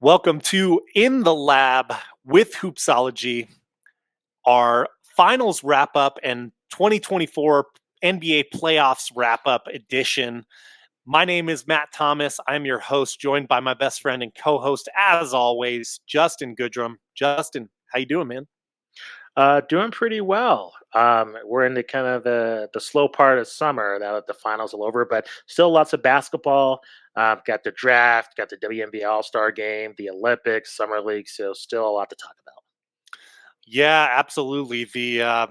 Welcome to In the Lab with Hoopsology, our finals wrap up and 2024 NBA playoffs wrap up edition. My name is Matt Thomas. I'm your host, joined by my best friend and co-host, as always, Justin Goodrum. Justin, how you doing, man? Doing pretty well. We're in the kind of the slow part of summer now that the finals are over, but still lots of basketball. Got the draft, got the WNBA All Star Game, the Olympics, Summer League. So still a lot to talk about. Yeah, absolutely. The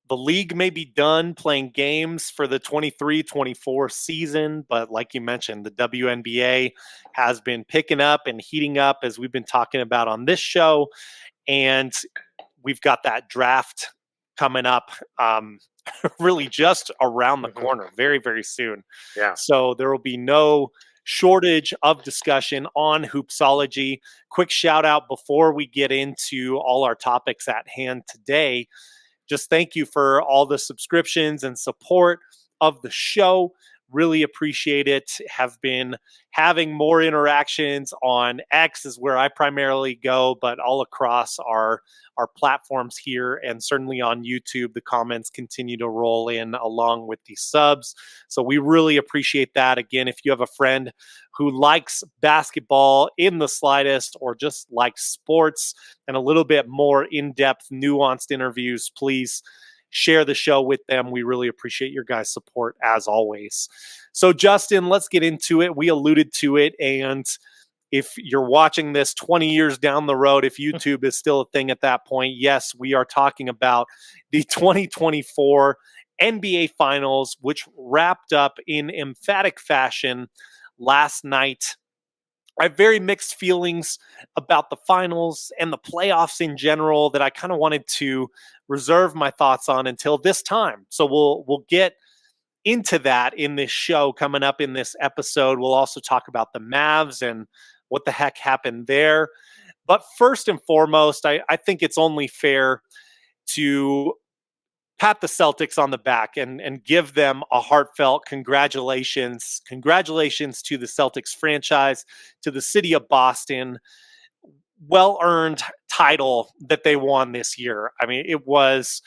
league may be done playing games for the 23-24 season, but like you mentioned, the WNBA has been picking up and heating up as we've been talking about on this show. And we've got that draft coming up really just around the hmm corner very, very soon. Yeah. So there will be no shortage of discussion on Hoopsology. Quick shout out before we get into all our topics at hand today. Just thank you for all the subscriptions and support of the show. Really appreciate it. Have been having more interactions on X is where I primarily go, but all across our platforms here and certainly on YouTube, the comments continue to roll in along with the subs. So we really appreciate that. Again, if you have a friend who likes basketball in the slightest or just likes sports and a little bit more in-depth, nuanced interviews, please share the show with them. We really appreciate your guys' support as always. So, Justin, let's get into it. We alluded to it. And if you're watching this 20 years down the road, if YouTube is still a thing at that point, yes, we are talking about the 2024 NBA Finals, which wrapped up in emphatic fashion last night. I have very mixed feelings about the finals and the playoffs in general that I kind of wanted to reserve my thoughts on until this time. So we'll get into that in this show coming up in this episode. We'll also talk about the Mavs and what the heck happened there. But first and foremost, I think it's only fair to pat the Celtics on the back and give them a heartfelt congratulations. Congratulations to the Celtics franchise, to the city of Boston. Well earned title that they won this year. I mean, it was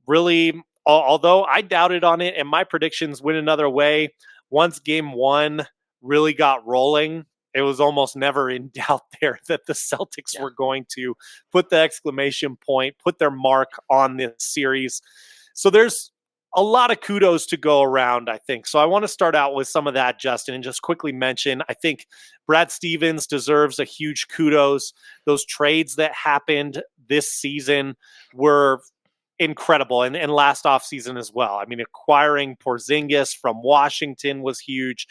really, although I doubted on it and my predictions went another way, once game one really got rolling, it was almost never in doubt there that the Celtics Yeah. were going to put the exclamation point, put their mark on this series. So there's a lot of kudos to go around, I think. So I want to start out with some of that, Justin, and just quickly mention I think Brad Stevens deserves a huge kudos. Those trades that happened this season were incredible and last offseason as well. I mean, acquiring Porzingis from Washington was huge.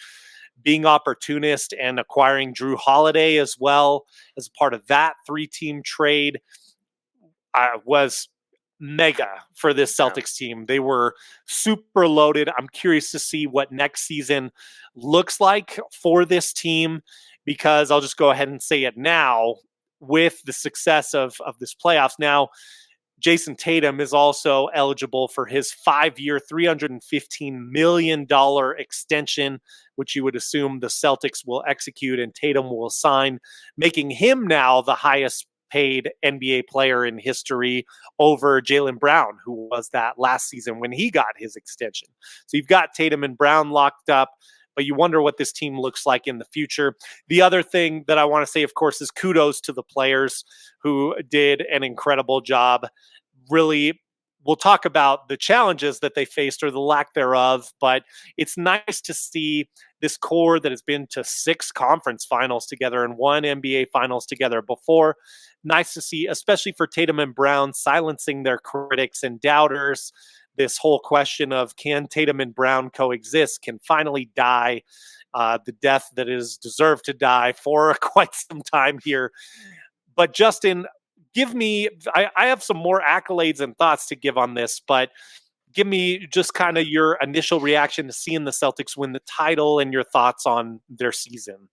Being opportunist and acquiring Drew Holiday as well as part of that three-team trade was mega for this Yeah. Celtics team. They were super loaded. I'm curious to see what next season looks like for this team because I'll just go ahead and say it now with the success of this playoffs. Now, Jason Tatum is also eligible for his 5-year, $315 million extension, which you would assume the Celtics will execute and Tatum will sign, making him now the highest paid NBA player in history over Jaylen Brown, who was that last season when he got his extension. So you've got Tatum and Brown locked up, but you wonder what this team looks like in the future. The other thing that I want to say, of course, is kudos to the players who did an incredible job. Really, we'll talk about the challenges that they faced or the lack thereof, but it's nice to see this core that has been to 6 conference finals together and 1 NBA finals together before. Nice to see, especially for Tatum and Brown, silencing their critics and doubters. This whole question of can Tatum and Brown coexist can finally die. The death that is deserved to die for quite some time here. But Justin, I have some more accolades and thoughts to give on this, but give me just kind of your initial reaction to seeing the Celtics win the title and your thoughts on their season.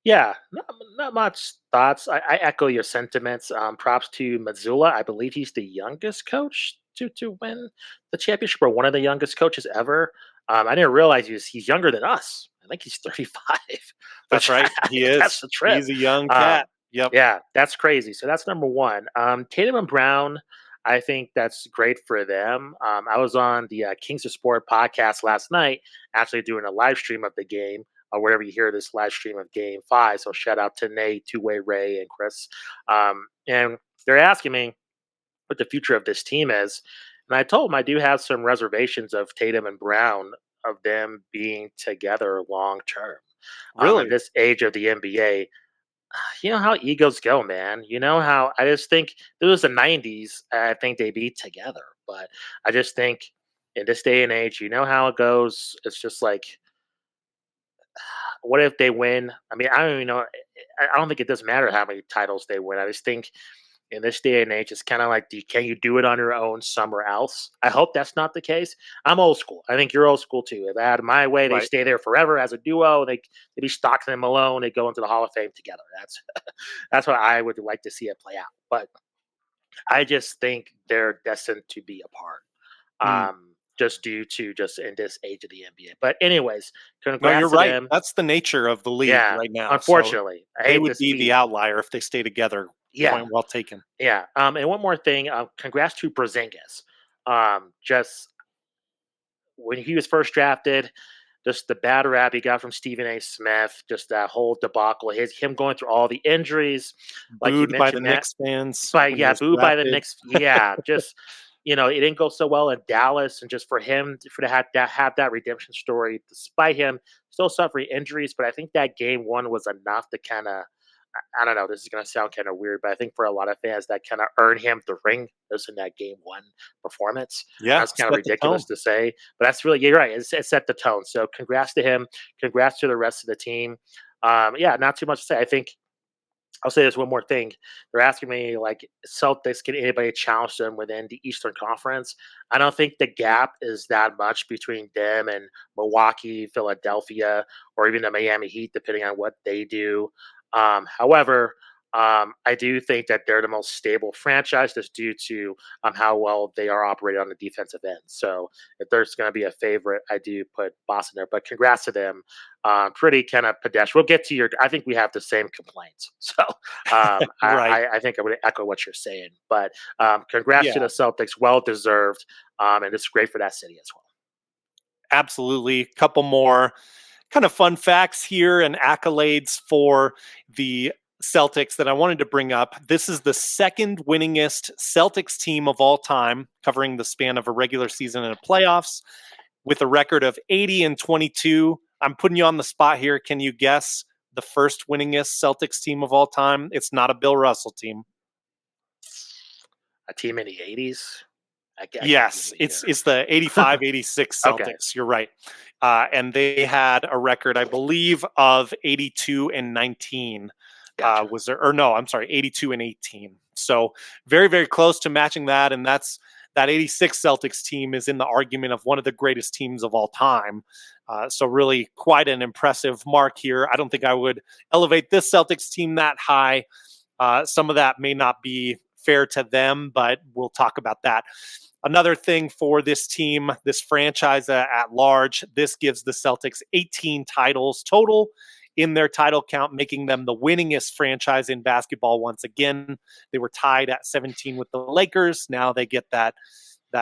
Yeah. Not much thoughts. I echo your sentiments. Props to Mazzulla. I believe he's the youngest coach to win the championship or one of the youngest coaches ever. I didn't realize he's younger than us. I think he's 35, That's which right. I He think that's is. the trip. He's a young cat. Um, Yep. yeah, that's crazy. So that's number one. Tatum and Brown, I think that's great for them. I was on the Kings of Sport podcast last night, actually doing a live stream of the game, or wherever you hear this live stream of Game Five. So shout out to Nate, Two Way Ray, and Chris. And they're asking me what the future of this team is, and I told them I do have some reservations of Tatum and Brown of them being together long term. In Really? this age of the NBA, you know how egos go, man. You know how I just think it was the '90s. I think they'd be together, but I just think in this day and age, you know how it goes. It's just like, what if they win? I mean, I don't even know. I don't think it does matter how many titles they win. I just think in this day and age, it's kind of like, can you do it on your own somewhere else? I hope that's not the case. I'm old school. I think you're old school too. If I had my way, they Right. stay there forever as a duo. They be Stockton and Malone. They go into the Hall of Fame together. That's what I would like to see it play out. But I just think they're destined to be apart. Mm. Just due to just in this age of the NBA. But anyways, No, you're congrats to right. them. That's the nature of the league Yeah, right now. So unfortunately, I they hate would this be the beat. outlier if they stay together. Yeah, Point well taken. yeah. And one more thing, congrats to Brazingis. Just when he was first drafted, just the bad rap he got from Stephen A. Smith, just that whole debacle, him going through all the injuries, like you Booed by the mentioned that. Knicks fans But when he yeah, was booed by the drafted. Knicks. Yeah, just it didn't go so well in Dallas, and just for him for to have that redemption story, despite him still suffering injuries. But I think that game one was enough to kind of, I don't know. This is going to sound kind of weird, but I think for a lot of fans, that kind of earned him the ring just in that game one performance. Yeah, That's kind of set the ridiculous tone. to say, but that's really, you're right. It set the tone. So congrats to him. Congrats to the rest of the team. Yeah, not too much to say. I think I'll say this one more thing. They're asking me like Celtics, can anybody challenge them within the Eastern Conference? I don't think the gap is that much between them and Milwaukee, Philadelphia, or even the Miami Heat, depending on what they do. However, I do think that they're the most stable franchise just due to how well they are operating on the defensive end. So if there's going to be a favorite, I do put Boston there. But congrats to them, pretty kind of pedestrian. We'll get to your. I think we have the same complaints, so Right. I think I'm going to echo what you're saying. But congrats to the Yeah, Celtics, well deserved, and it's great for that city as well. absolutely. Couple more kind of fun facts here and accolades for the Celtics that I wanted to bring up. This is the second winningest Celtics team of all time, covering the span of a regular season and a playoffs, with a record of 80-22. I'm putting you on the spot here. Can you guess the first winningest Celtics team of all time? It's not a Bill Russell team. A team in the '80s. I can't give Yes, a it's year. it's the 85-86 Okay, Celtics. You're right. And they had a record, I believe, of 82-19. gotcha. Was there, or no, I'm sorry, 82-18. So very, very close to matching that. And that 86 Celtics team is in the argument of one of the greatest teams of all time. So really quite an impressive mark here. I don't think I would elevate this Celtics team that high. Some of that may not be fair to them, but we'll talk about that. Another thing for this team, this franchise at large, this gives the Celtics 18 titles total in their title count, making them the winningest franchise in basketball once again. They were tied at 17 with the Lakers. Now they get that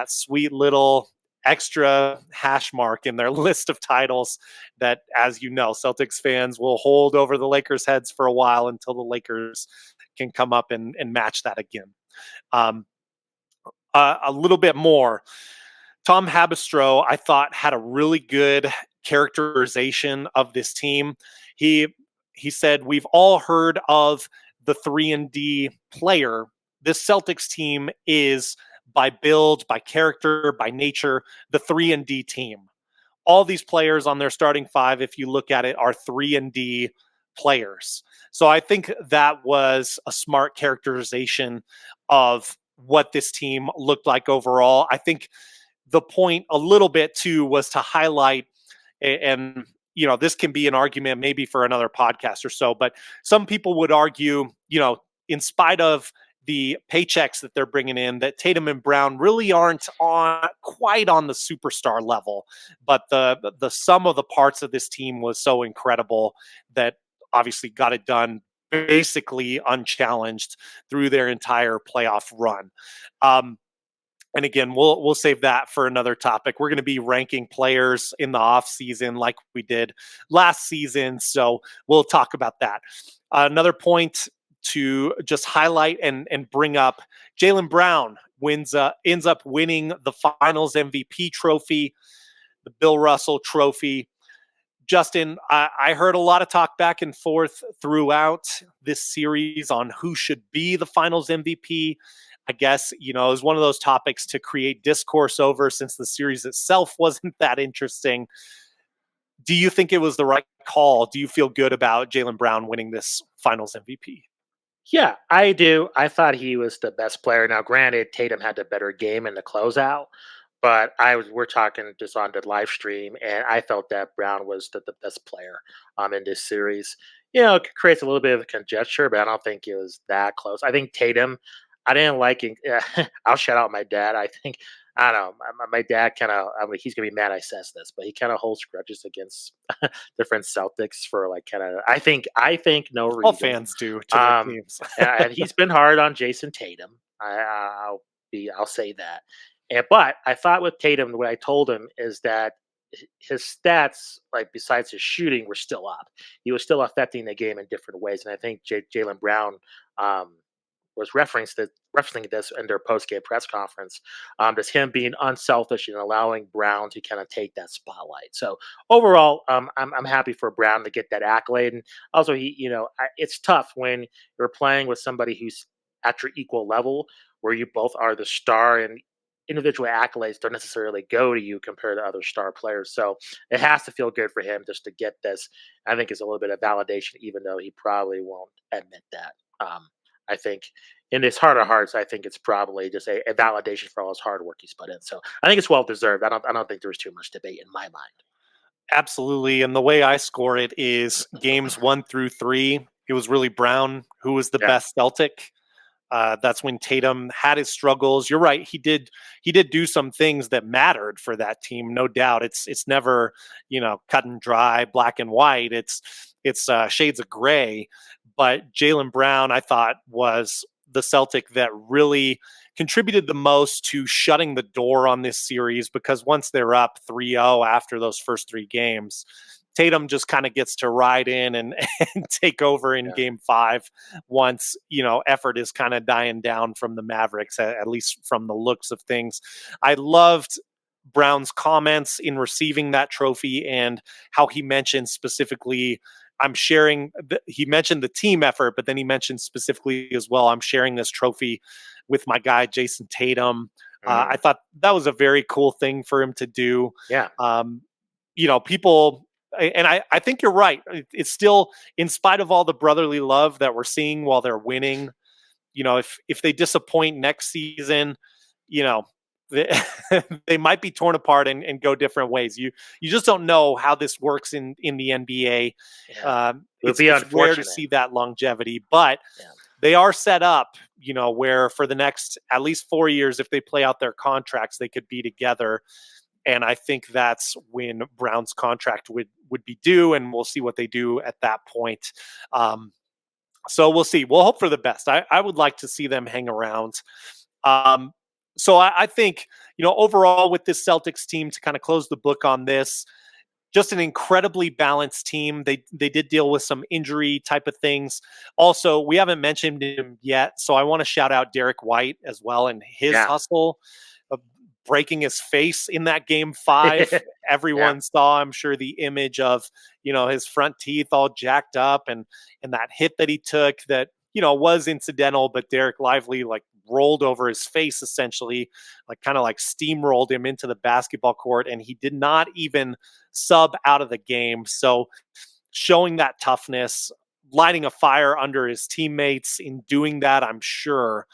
sweet little extra hash mark in their list of titles that, as you know, Celtics fans will hold over the Lakers' heads for a while until the Lakers can come up and match that again. Um, a little bit more. Tom Habistro, I thought, had a really good characterization of this team. He he said, "We've all heard of the 3 and D player. This Celtics team is by build, by character, by nature, the 3 and D team. All these players on their starting five, if you look at it, are 3 and D players." So I think that was a smart characterization of what this team looked like overall. I think the point a little bit too was to highlight, and this can be an argument maybe for another podcast or so, but some people would argue, in spite of the paychecks that they're bringing in, that Tatum and Brown really aren't on quite on the superstar level, but the sum of the parts of this team was so incredible that obviously got it done basically unchallenged through their entire playoff run. Um, and again, we'll save that for another topic. We're going to be ranking players in the off season like we did last season, so we'll talk about that. Another point to just highlight and bring up: Jaylen Brown ends up winning the Finals MVP trophy, the Bill Russell Trophy. Justin, I heard a lot of talk back and forth throughout this series on who should be the Finals MVP. I guess, it was one of those topics to create discourse over, since the series itself wasn't that interesting. Do you think it was the right call? Do you feel good about Jaylen Brown winning this Finals MVP? Yeah, I do. I thought he was the best player. Now, granted, Tatum had the better game in the closeout, but we're talking just on the live stream, and I felt that Brown was the best player in this series. It creates a little bit of conjecture, but I don't think it was that close. I think Tatum, I didn't like it. I'll shout out my dad. I don't know. My dad kind of, I mean, he's gonna be mad I says this, but he kind of holds grudges against different Celtics for like kind of, I think no All reason. fans do to their Um, teams. and he's been hard on Jason Tatum. I'll say that. But I thought with Tatum, what I told him is that his stats, like besides his shooting, were still up. He was still affecting the game in different ways, and I think Jalen Brown um, was referencing this in their post game press conference. Just him being unselfish and allowing Brown to kind of take that spotlight. So overall, I'm happy for Brown to get that accolade. And also, it's tough when you're playing with somebody who's at your equal level, where you both are the star, and individual accolades don't necessarily go to you compared to other star players. So it has to feel good for him just to get this. I think it's a little bit of validation, even though he probably won't admit that. I think in his heart of hearts, I think it's probably just a validation for all his hard work he's put in. So I think it's well deserved. I don't think there's too much debate in my mind. Absolutely. And the way I score it is games 1 through 3. It was really Brown who was the Yeah, best Celtic. That's when Tatum had his struggles. You're right. He did do some things that mattered for that team, no doubt. It's never, cut and dry, black and white. It's shades of gray. But Jaylen Brown, I thought, was the Celtic that really contributed the most to shutting the door on this series, because once they're up 3-0 after those first 3 games, Tatum just kind of gets to ride in and, and take over in yeah, game 5 once, effort is kind of dying down from the Mavericks, at least from the looks of things. I loved Brown's comments in receiving that trophy, and how he mentioned specifically, he mentioned the team effort, but then he mentioned specifically as well, I'm sharing this trophy with my guy, Jason Tatum. I hmm thought that was a very cool thing for him to do. yeah, Um, People, and I think you're right. It's still, in spite of all the brotherly love that we're seeing while they're winning, if they disappoint next season, you know, they, they might be torn apart and go different ways. You just don't know how this works in the NBA. yeah. It would It's be it's rare to unfortunate. see that longevity, but Yeah, they are set up, where for the next at least 4 years, if they play out their contracts, they could be together. And I think that's when Brown's contract would be due, and we'll see what they do at that point. So we'll see. We'll hope for the best. I would like to see them hang around. Um, so I think, overall with this Celtics team, to kind of close the book on this, just an incredibly balanced team. They did deal with some injury type of things. Also, we haven't mentioned him yet, so I want to shout out Derek White as well, and his yeah, hustle of breaking his face in that game 5. yeah, Everyone saw, I'm sure, the image of, his front teeth all jacked up, and that hit that he took that, was incidental, but Derek Lively like rolled over his face, essentially, like kind of like steamrolled him into the basketball court, and he did not even sub out of the game. So showing that toughness, lighting a fire under his teammates in doing that, I'm sure,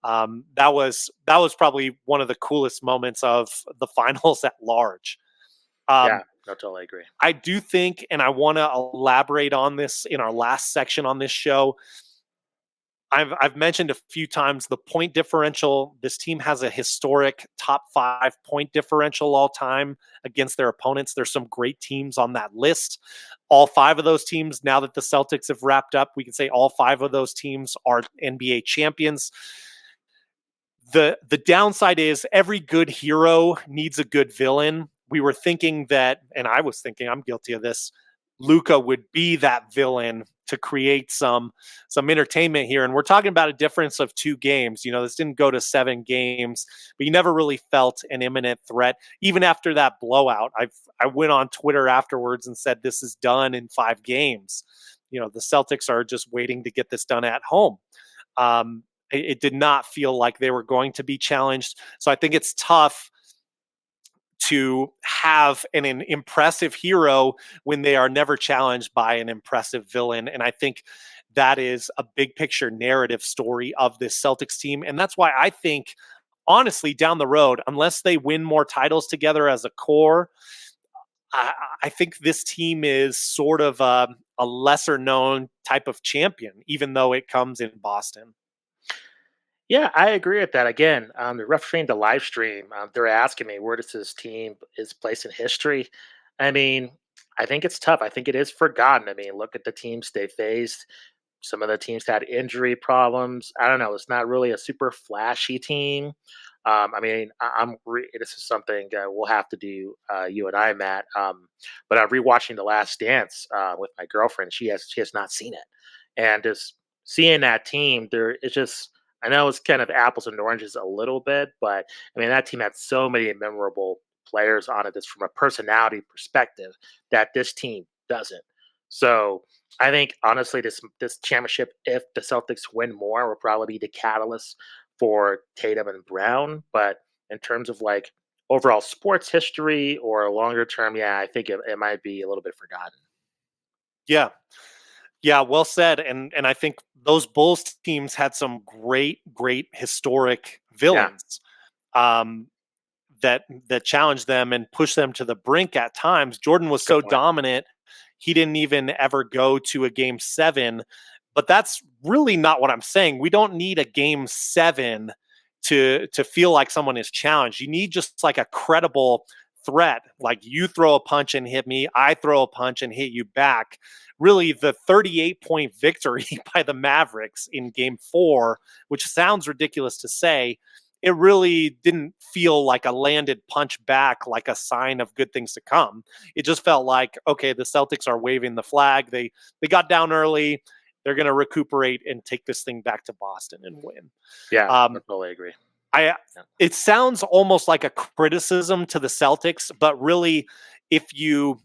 that was probably one of the coolest moments of the finals at large. yeah. Um, No, totally agree. I do think, and I want to elaborate on this in our last section on this show, I've mentioned a few times the point differential. This team has a historic top 5 point differential all time against their opponents. There's some great teams on that list. All five of those teams, now that the Celtics have wrapped up, we can say all five of those teams are NBA champions. The downside is every good hero needs a good villain. We were thinking that, and I was thinking, I'm guilty of this, Luka would be that villain to create some entertainment here. And we're talking about a difference of 2 games. This didn't go to 7 games, but you never really felt an imminent threat. Even after that blowout, I went on Twitter afterwards and said this is done in 5 games. The Celtics are just waiting to get this done at home. It did not feel like they were going to be challenged. So I think it's tough to have an impressive hero when they are never challenged by an impressive villain. And I think that is a big picture narrative story of this Celtics team. And that's why I think, honestly, down the road, unless they win more titles together as a core, I think this team is sort of a lesser known type of champion, even though it comes in Boston. Yeah, I agree with that. Again, the refereeing the live stream, they're asking me where does this team is placed in history. I mean, I think it's tough. I think it is forgotten. I mean, look at the teams they faced. Some of the teams had injury problems. I don't know. It's not really a super flashy team. I mean, this is something we'll have to do, you and I, Matt. But I'm rewatching The Last Dance with my girlfriend. She has not seen it, and just seeing that team, there it's just. I know it's kind of apples and oranges a little bit, but I mean that team had so many memorable players on it. Just from a personality perspective, that this team doesn't. So I think honestly, this championship, if the Celtics win more, will probably be the catalyst for Tatum and Brown. But in terms of like overall sports history or longer term, yeah, I think it might be a little bit forgotten. Yeah. Yeah, well said. And I think those Bulls teams had some great historic Yeah, villains. Um, that challenged them and pushed them to the brink at times. Jordan was good so point. dominant, he didn't even ever go to a game 7. But that's really not what I'm saying. We don't need a game 7 to feel like someone is challenged. You need just like a credible threat. Like you throw a punch and hit me, I throw a punch and hit you back. Really, the 38-point victory by the Mavericks in game 4, which sounds ridiculous to say, it really didn't feel like a landed punch back, like a sign of good things to come. It just felt like, okay, the Celtics are waving the flag. They got down early. They're going to recuperate and take this thing back to Boston and win. Yeah, I Um, totally agree. I Yeah. It sounds almost like a criticism to the Celtics, but really, if you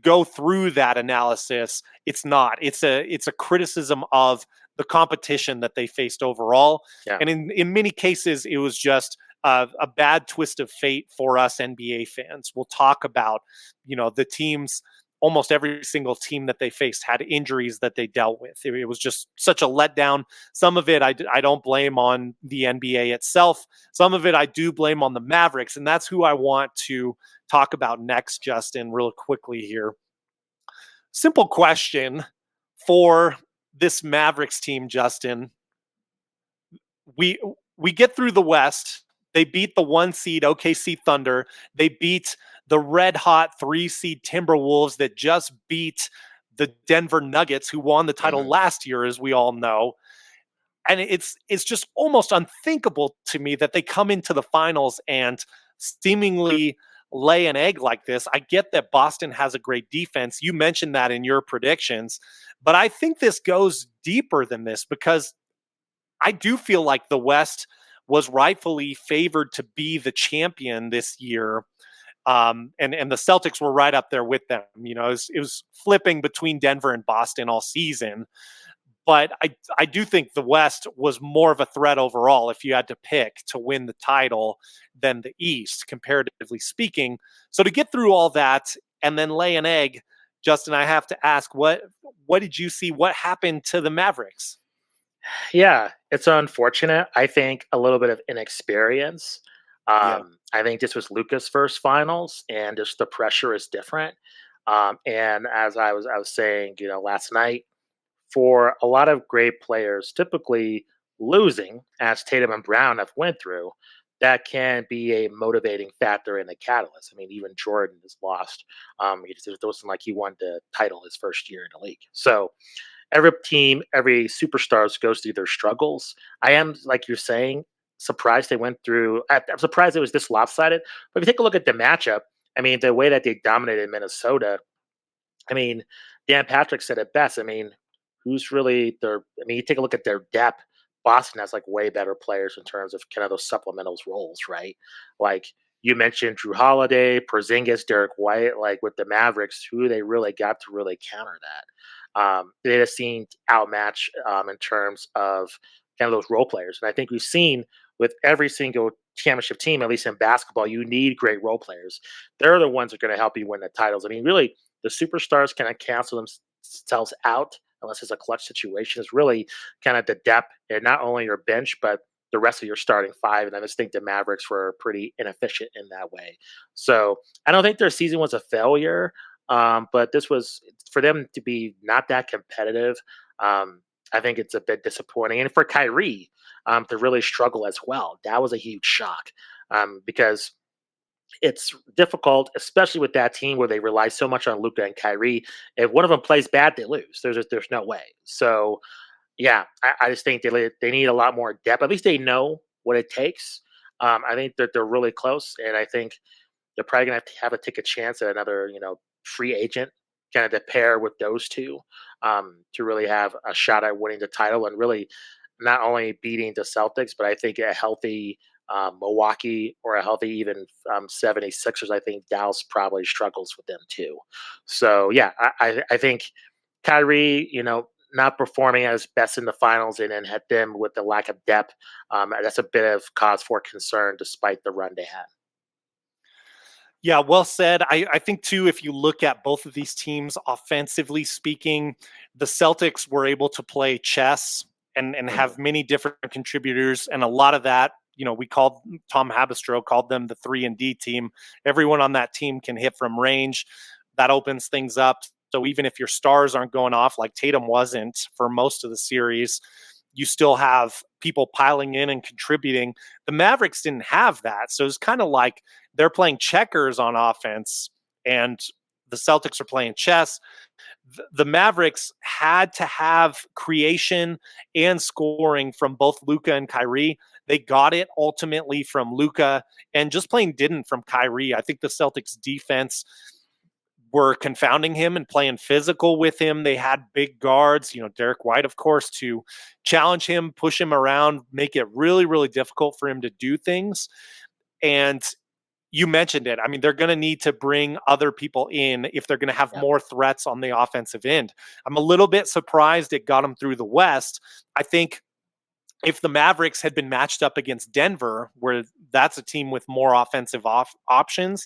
go through that analysis, it's not. It's a criticism of the competition that they faced overall, Yeah. and in many cases, it was just a bad twist of fate for us NBA fans. We'll talk about the teams. Almost every single team that they faced had injuries that they dealt with. It was just such a letdown. Some of it I don't blame on the NBA itself. Some of it I do blame on the Mavericks, and that's who I want to talk about next, Justin, real quickly here. Simple question for this Mavericks team, Justin. We we get through the West. They beat the 1 seed OKC Thunder. They beat the red hot 3 seed Timberwolves that just beat the Denver Nuggets, who won the title Mhm. last year, as we all know. And it's just almost unthinkable to me that they come into the finals and seemingly lay an egg like this. I get that Boston has a great defense. You mentioned that in your predictions, but I think this goes deeper than this because I do feel like the West was rightfully favored to be the champion this year. And the Celtics were right up there with them. It was flipping between Denver and Boston all season. But I do think the West was more of a threat overall if you had to pick to win the title than the East, comparatively speaking. So to get through all that and then lay an egg, Justin, I have to ask, what did you see? What happened to the Mavericks? Yeah, it's unfortunate. I think a little bit of inexperience. Yeah. I think this was Luca's first finals, and just the pressure is different. And as I was saying, last night, for a lot of great players, typically losing, as Tatum and Brown have went through, that can be a motivating factor and a catalyst. I mean, even Jordan has lost. It wasn't like he won the title his first year in the league. So every team, every superstars goes through their struggles. I am, like you're saying, surprised they went through. I'm surprised it was this lopsided. But if you take a look at the matchup, I mean, the way that they dominated Minnesota, I mean, Dan Patrick said it best. I mean, who's really their? I mean, you take a look at their depth. Boston has like way better players in terms of kind of those supplementals roles, right? Like you mentioned, Drew Holiday, Porzingis, Derek White. Like with the Mavericks, who they really got to really counter that. They just seemed outmatched in terms of kind of those role players, and I think we've seen with every single championship team, at least in basketball, you need great role players. They're the ones that are going to help you win the titles. I mean, really, the superstars kind of cancel themselves out unless it's a clutch situation. Is really kind of the depth and not only your bench, but the rest of your starting five. And I just think the Mavericks were pretty inefficient in that way. So I don't think their season was a failure, but this was for them to be not that competitive. I think it's a bit disappointing, and for Kyrie to really struggle as well. That was a huge shock because it's difficult, especially with that team where they rely so much on Luka and Kyrie. If one of them plays bad, they lose. There's no way. So yeah, I just think they need a lot more depth. At least they know what it takes. I think that they're really close, and I think they're probably gonna have to take a chance at another, free agent, kind of to pair with those two, to really have a shot at winning the title and really not only beating the Celtics, but I think a healthy Milwaukee or a healthy even 76ers. I think Dallas probably struggles with them too. So yeah, I think Kyrie, not performing as best in the finals and then had them with the lack of depth. That's a bit of cause for concern despite the run they had. Yeah, well said. I think too, if you look at both of these teams offensively speaking, the Celtics were able to play chess and Mhm. have many different contributors, and a lot of that, we called Tom Habistro called them the 3 and D team. Everyone on that team can hit from range. That opens things up. So even if your stars aren't going off like Tatum wasn't for most of the series, you still have people piling in and contributing. The Mavericks didn't have that. So it's kind of like they're playing checkers on offense and the Celtics are playing chess. The Mavericks had to have creation and scoring from both Luka and Kyrie. They got it ultimately from Luka and just plain didn't from Kyrie. I think the Celtics defense were confounding him and playing physical with him. They had big guards, Derek White, of course, to challenge him, push him around, make it really, really difficult for him to do things. And you mentioned it. I mean, they're going to need to bring other people in if they're going to have Yep. more threats on the offensive end. I'm a little bit surprised it got them through the West. I think if the Mavericks had been matched up against Denver, where that's a team with more offensive options,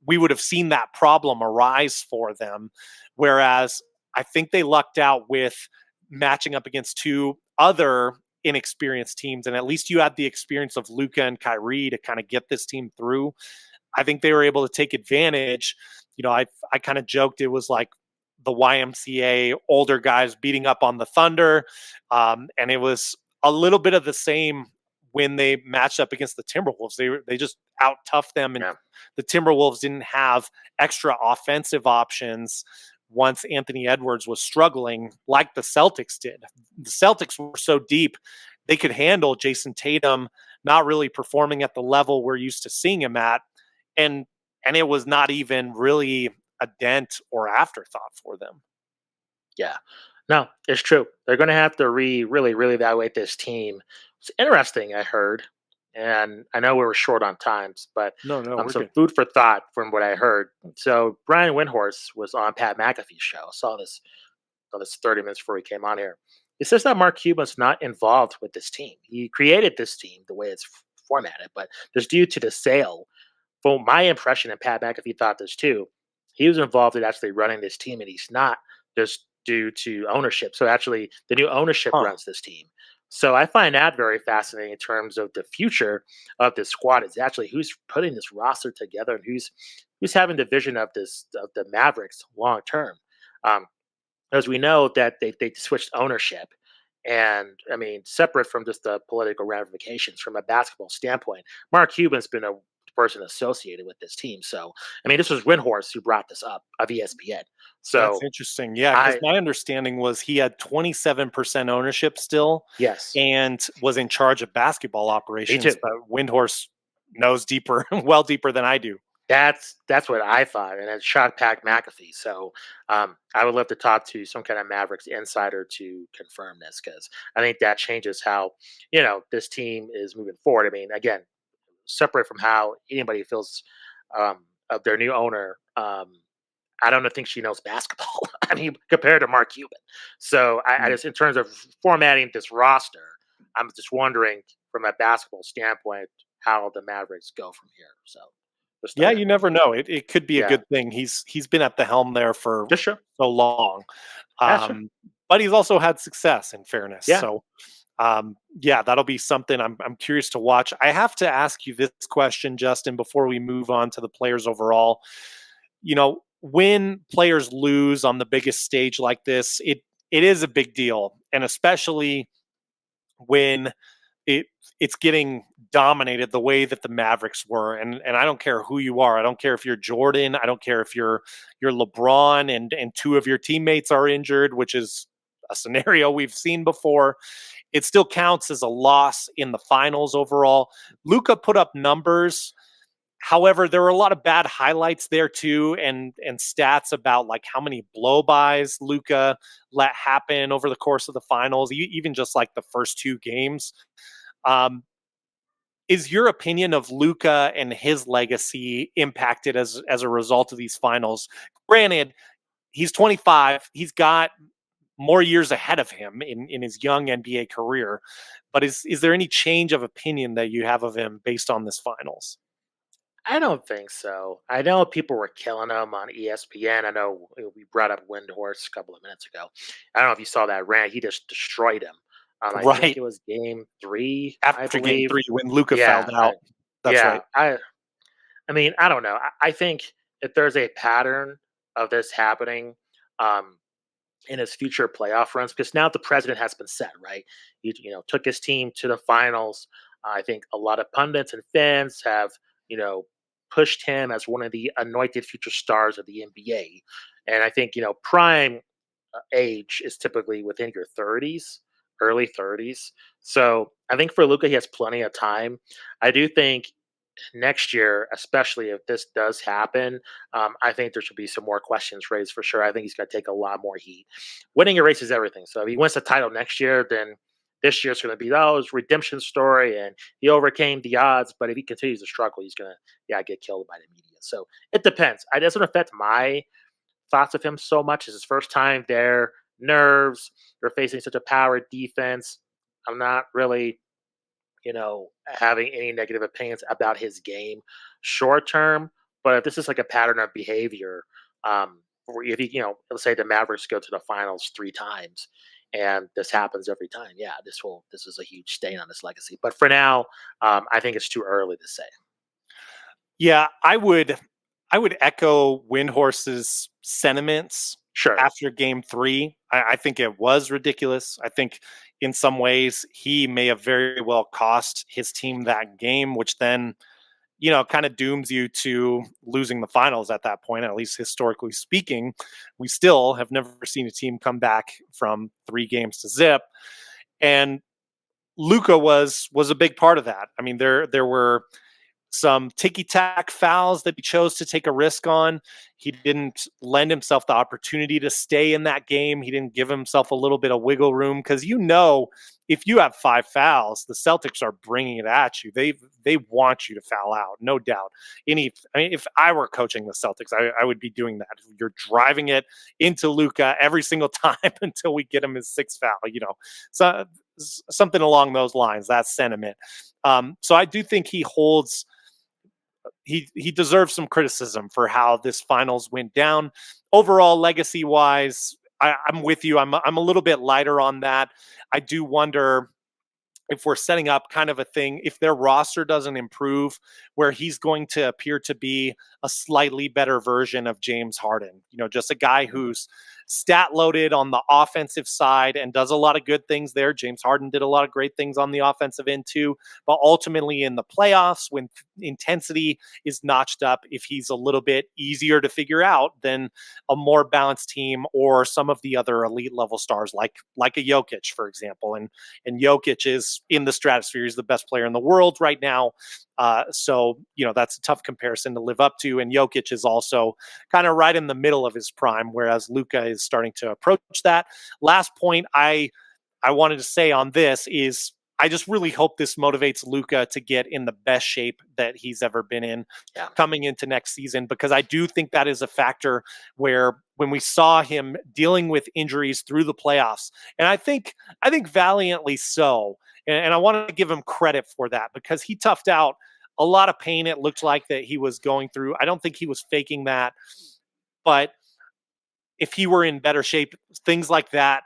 we would have seen that problem arise for them. Whereas I think they lucked out with matching up against two other inexperienced teams, and at least you had the experience of Luka and Kyrie to kind of get this team through. I think they were able to take advantage. I kind of joked it was like the YMCA older guys beating up on the Thunder, and it was a little bit of the same when they matched up against the Timberwolves. They just out toughed them, and Yeah. the Timberwolves didn't have extra offensive options once Anthony Edwards was struggling like the Celtics did. The Celtics were so deep they could handle Jason Tatum not really performing at the level we're used to seeing him at, and it was not even really a dent or afterthought for them. Yeah. No, it's true. They're going to have to really evaluate this team. It's interesting, I heard, and I know we were short on times, but No, no, we're some good. food for thought from what I heard. So Brian Windhorst was on Pat McAfee's show. I saw this 30 minutes before he came on here. He says that Mark Cuban's not involved with this team. He created this team the way it's formatted, but just due to the sale, from my impression, and Pat McAfee thought this too, he was involved in actually running this team, and he's not just due to ownership. So actually, the new ownership Huh. runs this team. So I find that very fascinating in terms of the future of this squad. Is actually who's putting this roster together and who's having the vision of the Mavericks long term. Um, as we know that they switched ownership. And I mean, separate from just the political ramifications from a basketball standpoint, Mark Cuban's been a person associated with this team. So, I mean, this was Windhorst who brought this up of ESPN. That's So, interesting. Yeah, because I, my understanding was he had 27% ownership still yes, and was in charge of basketball me operations, too. but Windhorse knows deeper, well deeper than I do. That's what I thought, and it's shot Pat McAfee. So I would love to talk to some kind of Mavericks insider to confirm this because I think that changes how this team is moving forward. I mean, again, separate from how anybody feels of their new owner. I don't think she knows basketball. I mean, compared to Mark Cuban. So I Mm. just, in terms of formatting this roster, I'm just wondering from a basketball standpoint how the Mavericks go from here. So just Yeah, thought you never know. It could be a yeah, good thing. He's been at the helm there for just sure. so long. Yeah, sure. Um, but he's also had success in fairness. Yeah. So yeah, that'll be something I'm curious to watch. I have to ask you this question, Justin, before we move on to the players overall. When players lose on the biggest stage like this, it is a big deal, and especially when it it's getting dominated the way that the Mavericks were. And I don't care who you are. I don't care if you're Jordan. I don't care if you're LeBron and two of your teammates are injured, which is a scenario we've seen before. It still counts as a loss in the finals overall. Luka put up numbers. However, there were a lot of bad highlights there too, and stats about like how many blow-bys Luka let happen over the course of the finals, even just like the first two games. Um, is your opinion of Luka and his legacy impacted as a result of these finals? Granted, he's 25. He's got more years ahead of him in his young NBA career. But is there any change of opinion that you have of him based on this finals? I don't think so. I know people were killing him on ESPN. I know we brought up Windhorse a couple of minutes ago. I don't know if you saw that rant. He just destroyed him. I think Right. it was game 3, I After game believe. 3 when Luka Yeah, fouled out. That's yeah. right. I mean, I don't know. I think if there's a pattern of this happening, um, in his future playoff runs, because now the president has been set, right? He, took his team to the finals. I think a lot of pundits and fans have, you know, pushed him as one of the anointed future stars of the NBA. And I think, prime age is typically within your 30s, early 30s. So I think for Luca, he has plenty of time. I do think next year, especially if this does happen, I think there should be some more questions raised for sure. I think he's going to take a lot more heat. Winning erases everything. So if he wins the title next year, then this year's going to be his redemption story, and he overcame the odds. But if he continues to struggle, he's going to get killed by the media. So it depends. It doesn't affect my thoughts of him so much. It's his first time there, nerves. They're facing such a power defense. I'm not really having any negative opinions about his game short term. But if this is like a pattern of behavior, or if let's say the Mavericks go to the finals 3 times, and this happens every time, yeah, this is a huge stain on his legacy. But for now, I think it's too early to say. Yeah, I would echo Windhorse's sentiments Sure. after game 3. I think it was ridiculous. I think in some ways he may have very well cost his team that game, which then, kind of dooms you to losing the finals at that point, at least historically speaking. We still have never seen a team come back from 3 games to 0. And Luca was a big part of that. I mean, there were some ticky tack fouls that he chose to take a risk on. He didn't lend himself the opportunity to stay in that game. He didn't give himself a little bit of wiggle room because if you have 5 fouls, the Celtics are bringing it at you. They want you to foul out, no doubt. If I were coaching the Celtics, I would be doing that. You're driving it into Luka every single time until we get him his 6th foul. So something along those lines. That's sentiment. So I do think he deserves some criticism for how this finals went down. Overall, legacy wise, I'm with you. I'm a little bit lighter on that. I do wonder if we're setting up kind of a thing, if their roster doesn't improve, where he's going to appear to be a slightly better version of James Harden, just a guy who's stat loaded on the offensive side and does a lot of good things there. James Harden did a lot of great things on the offensive end too. But ultimately, in the playoffs, when intensity is notched up, if he's a little bit easier to figure out than a more balanced team or some of the other elite level stars, like a Jokic, for example. And Jokic is in the stratosphere. He's the best player in the world right now. So, that's a tough comparison to live up to. And Jokic is also kind of right in the middle of his prime, whereas Luka is starting to approach that. Last point I wanted to say on this is I just really hope this motivates Luka to get in the best shape that he's ever been in Yeah. coming into next season, because I do think that is a factor where when we saw him dealing with injuries through the playoffs, and I think valiantly so, and I want to give him credit for that because he toughed out a lot of pain. It looked like that he was going through. I don't think he was faking that, but if he were in better shape, things like that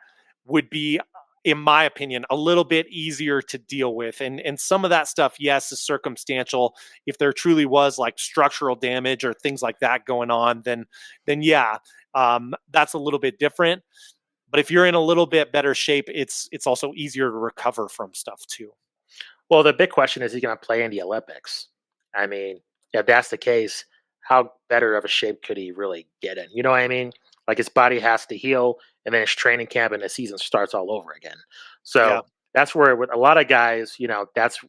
would be, in my opinion, a little bit easier to deal with. And some of that stuff, yes, is circumstantial. If there truly was like structural damage or things like that going on, then yeah, that's a little bit different. But if you're in a little bit better shape, it's also easier to recover from stuff too. Well, the big question is he going to play in the Olympics? I mean, if that's the case, how better of a shape could he really get in? You know what I mean? Like his body has to heal, and then his training camp and the season starts all over again. Yeah, So that's where, with a lot of guys, that's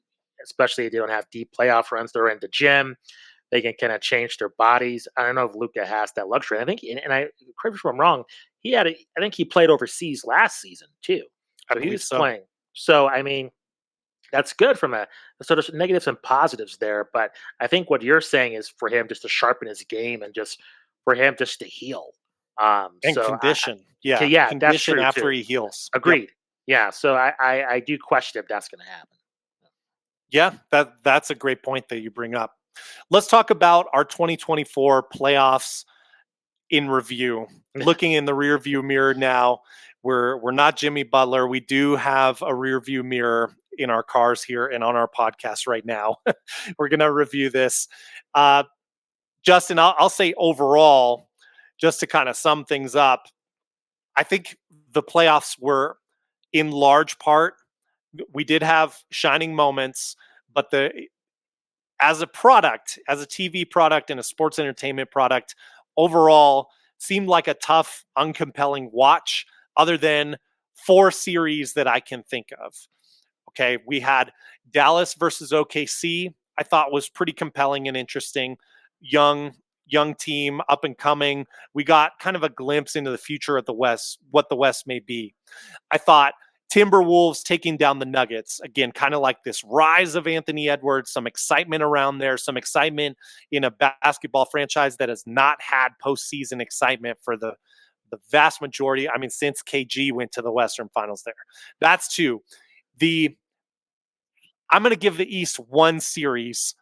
especially if they don't have deep playoff runs, they're in the gym, they can kind of change their bodies. I don't know if Luca has that luxury. I think, and I correct me if I'm wrong, I think he played overseas last season too, I so he believe was so. playing. So I mean, that's good from a so there's negatives and positives there, but I think what you're saying is for him just to sharpen his game and just for him just to heal. And So condition. okay, Yeah, yeah, that's condition true after too. he heals. Yep. Agreed. Yeah, so I do question if that's going to happen. Yeah, that's a great point that you bring up. Let's talk about our 2024 playoffs in review. Looking in the rear view mirror now, we're not Jimmy Butler. We do have a rear view mirror in our cars here and on our podcast right now. We're gonna review this. Uh, Justin, I'll say overall, just to kind of sum things up, I think the playoffs were in large part. We did have shining moments, but the as a product, as a TV product and a sports entertainment product, overall seemed like a tough, uncompelling watch, other than four series that I can think of. Okay, we had Dallas versus OKC. I thought was pretty compelling and interesting. Young, young team, up and coming. We got kind of a glimpse into the future of the West, what the West may be. I thought Timberwolves taking down the Nuggets, again, kind of like this rise of Anthony Edwards, some excitement around there, some excitement in a basketball franchise that has not had postseason excitement for the vast majority. I mean, since KG went to the Western Finals there. That's two. The I'm going to give the East one series.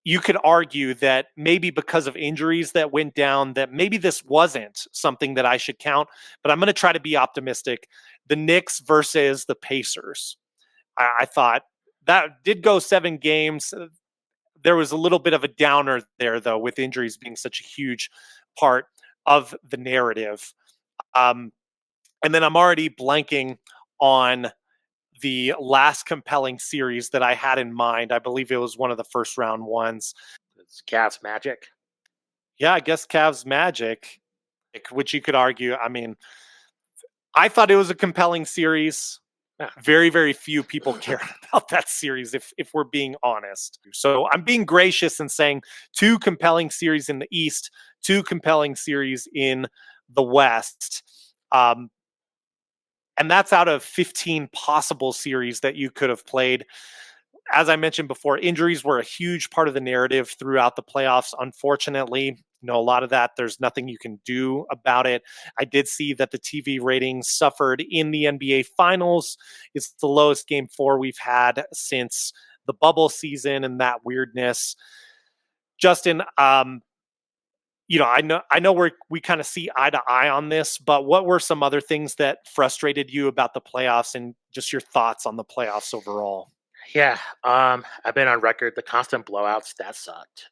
You could argue that maybe because of injuries that went down, that maybe this wasn't something that I should count, but I'm going to try to be optimistic. The Knicks versus the Pacers. I thought that did go 7 games. There was a little bit of a downer there, though, with injuries being such a huge part of the narrative. Um, and then I'm already blanking on the last compelling series that I had in mind. I believe it was one of the first round ones. It's Cavs Magic. Yeah, I guess Cavs Magic, which you could argue. I mean, I thought it was a compelling series. Yeah. Very, very few people cared about that series, if we're being honest. So I'm being gracious and saying two compelling series in the East, two compelling series in the West. And that's out of 15 possible series that you could have played. As I mentioned before, injuries were a huge part of the narrative throughout the playoffs. Unfortunately, a lot of that, there's nothing you can do about it. I did see that the TV ratings suffered in the NBA Finals. It's the lowest game four we've had since the bubble season and that weirdness. Justin, I know we kind of see eye to eye on this, but what were some other things that frustrated you about the playoffs and just your thoughts on the playoffs overall? Yeah, I've been on record. The constant blowouts that sucked,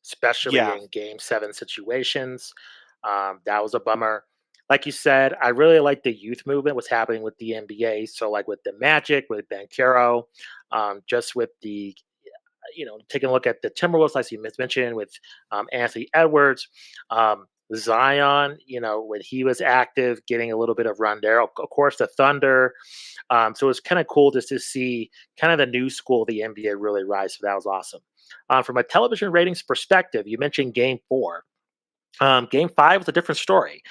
especially Yeah, in Game 7 situations. That was a bummer. like you said, I really like the youth movement, what's happening with the NBA. So, like with the Magic, with Bankero, just with the taking a look at the Timberwolves, like you mentioned, with Anthony Edwards, Zion, when he was active, getting a little bit of run there. Of course, the Thunder. So it's kind of cool just to see kind of the new school of the NBA really rise. So that was awesome. From a television ratings perspective, you mentioned Game Four. Game Five was a different story.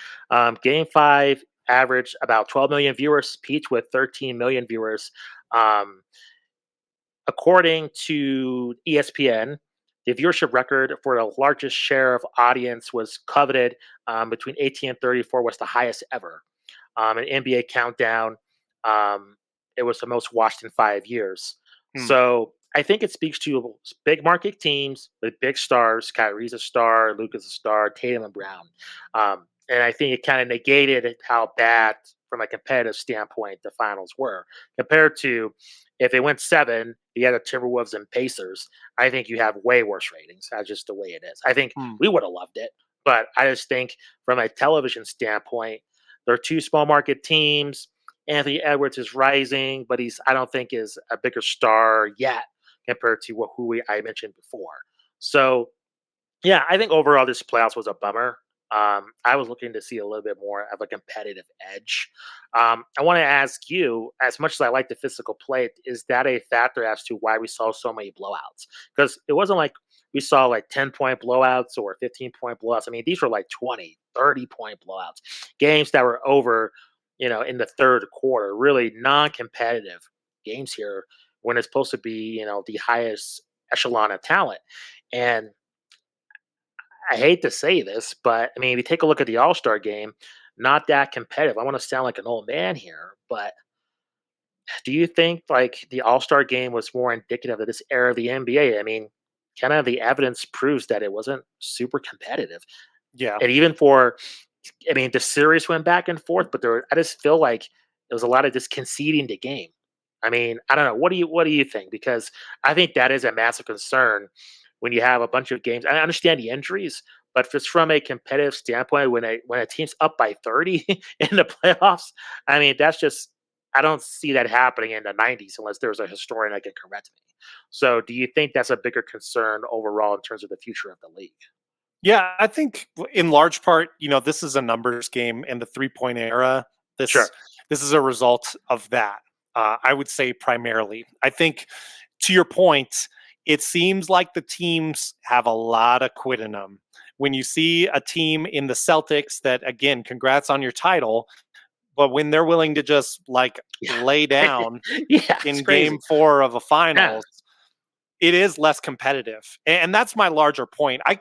Game Five averaged about 12 million viewers, Peach with 13 million viewers. Um, According to ESPN, the viewership record for the largest share of audience was coveted between 18 and 34 was the highest ever. An NBA countdown, it was the most watched in 5 years. Hmm. So I think it speaks to big market teams with big stars. Kyrie's a star, Luka's a star, Tatum and Brown. And I think it kind of negated how bad, from a competitive standpoint, the finals were compared to if they went seven, you had the Timberwolves and Pacers. I think you have way worse ratings. That's just the way it is. I think Hmm. we would have loved it, but I just think from a television standpoint, they're two small market teams. Anthony Edwards is rising, but I don't think is a bigger star yet compared to I mentioned before. So yeah, I think overall this playoffs was a bummer. I was looking to see a little bit more of a competitive edge. I want to ask you, as much as I like the physical play, is that a factor as to why we saw so many blowouts? Because it wasn't like we saw like 10-point blowouts or 15-point blowouts. I mean, these were like 20, 30-point blowouts, games that were over, in the third quarter, really non-competitive games here when it's supposed to be, the highest echelon of talent. And I hate to say this, but I mean, if you take a look at the All Star game, not that competitive. I want to sound like an old man here, but do you think like the All Star game was more indicative of this era of the NBA? I mean, kind of the evidence proves that it wasn't super competitive. Yeah. And even I mean, the series went back and forth, but I just feel like there was a lot of just conceding the game. I mean, I don't know. What do you think? Because I think that is a massive concern when you have a bunch of games. I understand the injuries, but just from a competitive standpoint, when a team's up by 30 in the playoffs, I mean, that's just I don't see that happening in the 90s unless there's a historian that can correct me. So, do you think that's a bigger concern overall in terms of the future of the league? Yeah, I think in large part, this is a numbers game in the 3-point era. This Sure. this is a result of that. I would say primarily. I think to your point, it seems like the teams have a lot of quit in them. When you see a team in the Celtics that, again, congrats on your title, but when they're willing to just like Yeah. lay down Yeah, it's in crazy. game 4 of a Yeah. finals, it is less competitive. And that's my larger point. I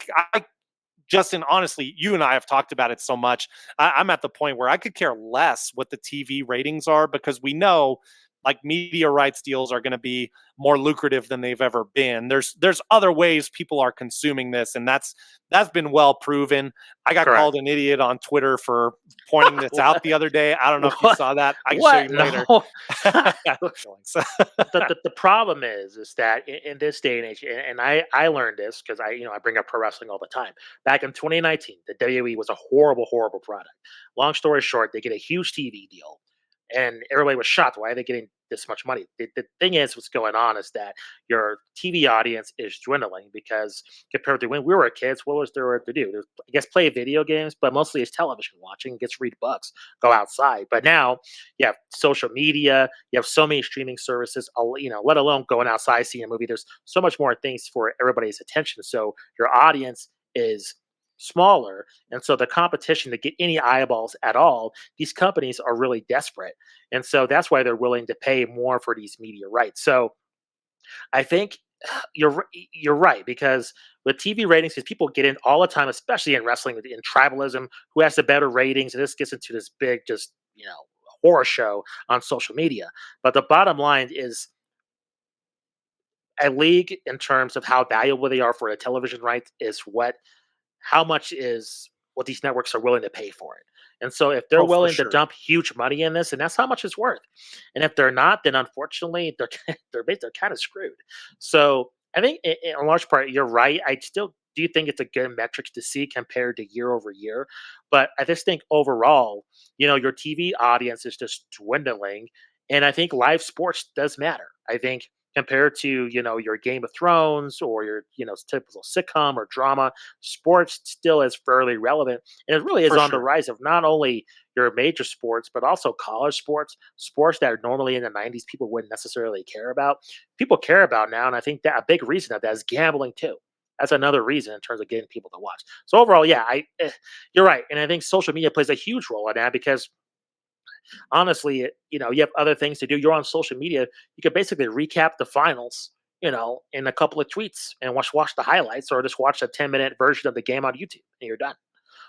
Justin, honestly, you and I have talked about it so much. I'm at the point where I could care less what the TV ratings are because we know like media rights deals are going to be more lucrative than they've ever been. There's other ways people are consuming this, and that's been well proven. I got Correct. called an idiot on Twitter for pointing this out What? the other day. I don't know if you What? saw that. I can show What? you later. No. Feelings. The problem is that in this day and age, and I learned this because I bring up pro wrestling all the time. Back in 2019, the WWE was a horrible product. Long story short, they get a huge TV deal, and everybody was shocked. Why are they getting this much money? The thing is, what's going on is that your TV audience is dwindling because compared to when we were kids, what was there to do? I guess play video games, but mostly it's television watching, gets read books, go outside. But now you have social media, you have so many streaming services, let alone going outside seeing a movie. There's so much more things for everybody's attention. So your audience is smaller. And so the competition to get any eyeballs at all, these companies are really desperate. And so that's why they're willing to pay more for these media rights. So I think you're right because with TV ratings, because people get in all the time, especially in wrestling, in tribalism, who has the better ratings, and this gets into this big, just horror show on social media. But the bottom line is a league in terms of how valuable they are for the television rights is how much is what these networks are willing to pay for it. And so if they're Oh, for willing to sure. dump huge money in this, and that's how much it's worth. And if they're not, then unfortunately they're kind of screwed. So I think in large part you're right. I still do think it's a good metrics to see compared to year over year. But I just think overall, your TV audience is just dwindling, and I think live sports does matter. I think compared to your Game of Thrones or your typical sitcom or drama, sports still is fairly relevant, and it really is For on the sure. rise of not only your major sports but also college sports, sports that are normally in the '90s people wouldn't necessarily care about. People care about now, and I think that a big reason of that is gambling too. That's another reason in terms of getting people to watch. So overall, yeah, you're right, and I think social media plays a huge role in that because honestly, you have other things to do. You're on social media. You could basically recap the finals, in a couple of tweets and watch the highlights, or just watch a 10-minute version of the game on YouTube, and you're done.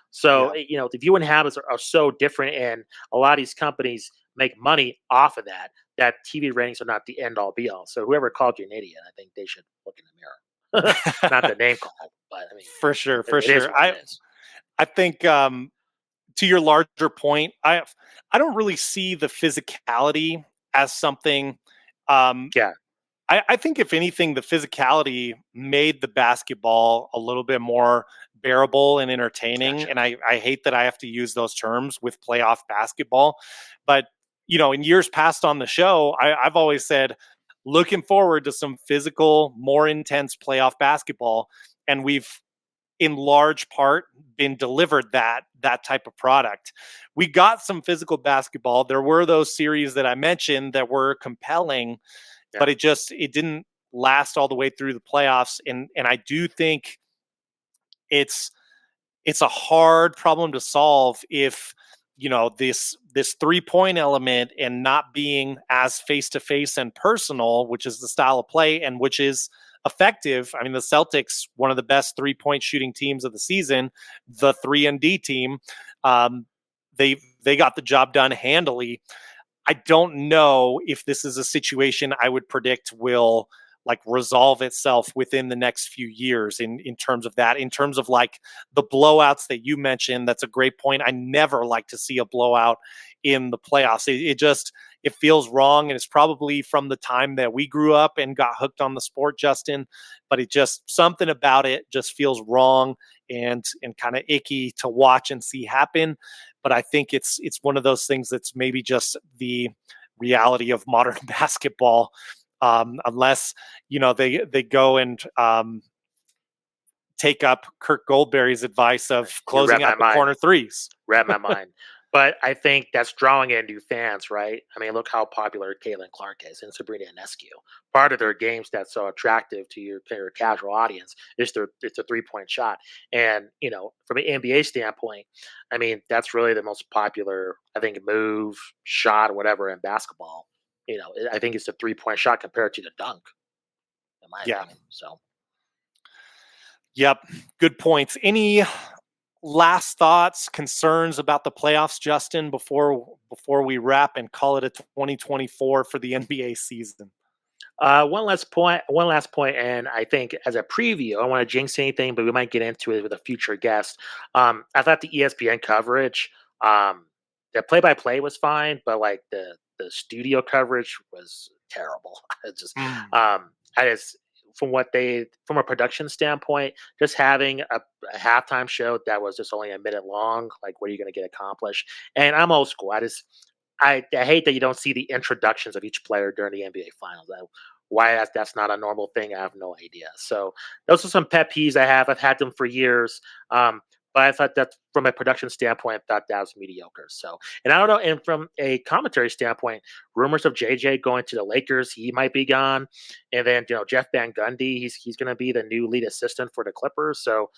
So Yeah. the viewing habits are so different, and a lot of these companies make money off of that. That TV ratings are not the end all be all. So whoever called you an idiot, I think they should look in the mirror. Not the name call, but I mean, For sure. For it is sure. what it is. I think to your larger point, I don't really see the physicality as something. Um, Yeah, I think if anything, the physicality made the basketball a little bit more bearable and entertaining. gotcha. And I hate that I have to use those terms with playoff basketball, but in years past on the show, I've always said looking forward to some physical, more intense playoff basketball, and we've in large part been delivered that type of product. We got some physical basketball. There were those series that I mentioned that were compelling, Yeah, but it didn't last all the way through the playoffs. And I do think it's it's a hard problem to solve if this 3-point element and not being as face to face and personal, which is the style of play and which is effective. I mean, the Celtics, one of the best 3-point shooting teams of the season, the 3-and-D team, um, they got the job done handily. I don't know if this is a situation I would predict will like resolve itself within the next few years in terms of that. In terms of like the blowouts that you mentioned, that's a great point. I never like to see a blowout in the playoffs. It just it feels wrong, and it's probably from the time that we grew up and got hooked on the sport, Justin. But it just something about it just feels wrong and kind of icky to watch and see happen. But I think it's one of those things that's maybe just the reality of modern basketball, unless they go and take up Kirk Goldberry's advice of you read closing my out the mind. corner threes. Read my mind. But I think that's drawing in new fans, right? I mean, look how popular Caitlin Clark is and Sabrina Ionescu. Part of their games that's so attractive to your casual audience is it's a 3-point shot. And from an NBA standpoint, I mean, that's really the most popular, I think, move, shot, whatever in basketball. I think it's a 3-point shot compared to the dunk, in my Yeah. opinion. So Yep. Good points. Any last thoughts, concerns about the playoffs, Justin, before we wrap and call it a 2024 for the NBA season? One last point. One last point, and I think as a preview, I don't want to jinx anything, but we might get into it with a future guest. I thought the ESPN coverage, the play-by-play was fine, but like the studio coverage was terrible. It just, Mm, I just from a production standpoint, just having a halftime show that was just only a minute long, like what are you going to get accomplished? And I'm old school. I hate that you don't see the introductions of each player during the NBA Finals. Why that's not a normal thing, I have no idea. So those are some pet peeves I have. I've had them for years, but I thought that from a production standpoint, I thought that was mediocre. So, and I don't know. And from a commentary standpoint, rumors of JJ going to the Lakers, he might be gone, and then Jeff Van Gundy, he's going to be the new lead assistant for the Clippers. So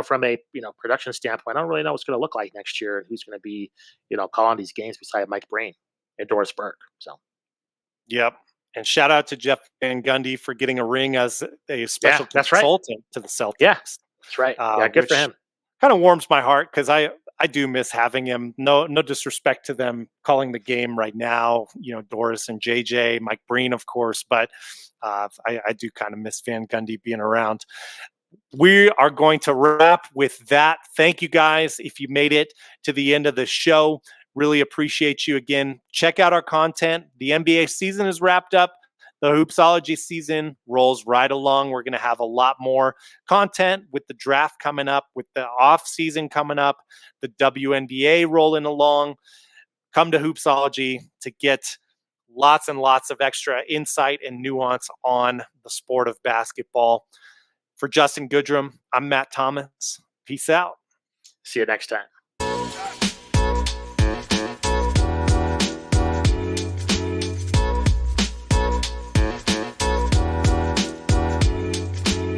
from a production standpoint, I don't really know what's going to look like next year and who's going to be calling these games beside Mike Breen and Doris Burke. So yep. And shout out to Jeff Van Gundy for getting a ring as a yeah, special that's right. consultant to the Yeah, Celtics, that's right. Yeah, good for which him. kind of warms my heart because I do miss having him. No disrespect to them calling the game right now. Doris and JJ, Mike Breen, of course, but I do kind of miss Van Gundy being around. We are going to wrap with that. Thank you guys. If you made it to the end of the show, really appreciate you again. Check out our content. The NBA season is wrapped up. The Hoopsology season rolls right along. We're going to have a lot more content with the draft coming up, with the off season coming up, the WNBA rolling along. Come to Hoopsology to get lots and lots of extra insight and nuance on the sport of basketball. For Justin Goodrum, I'm Matt Thomas. Peace out. See you next time.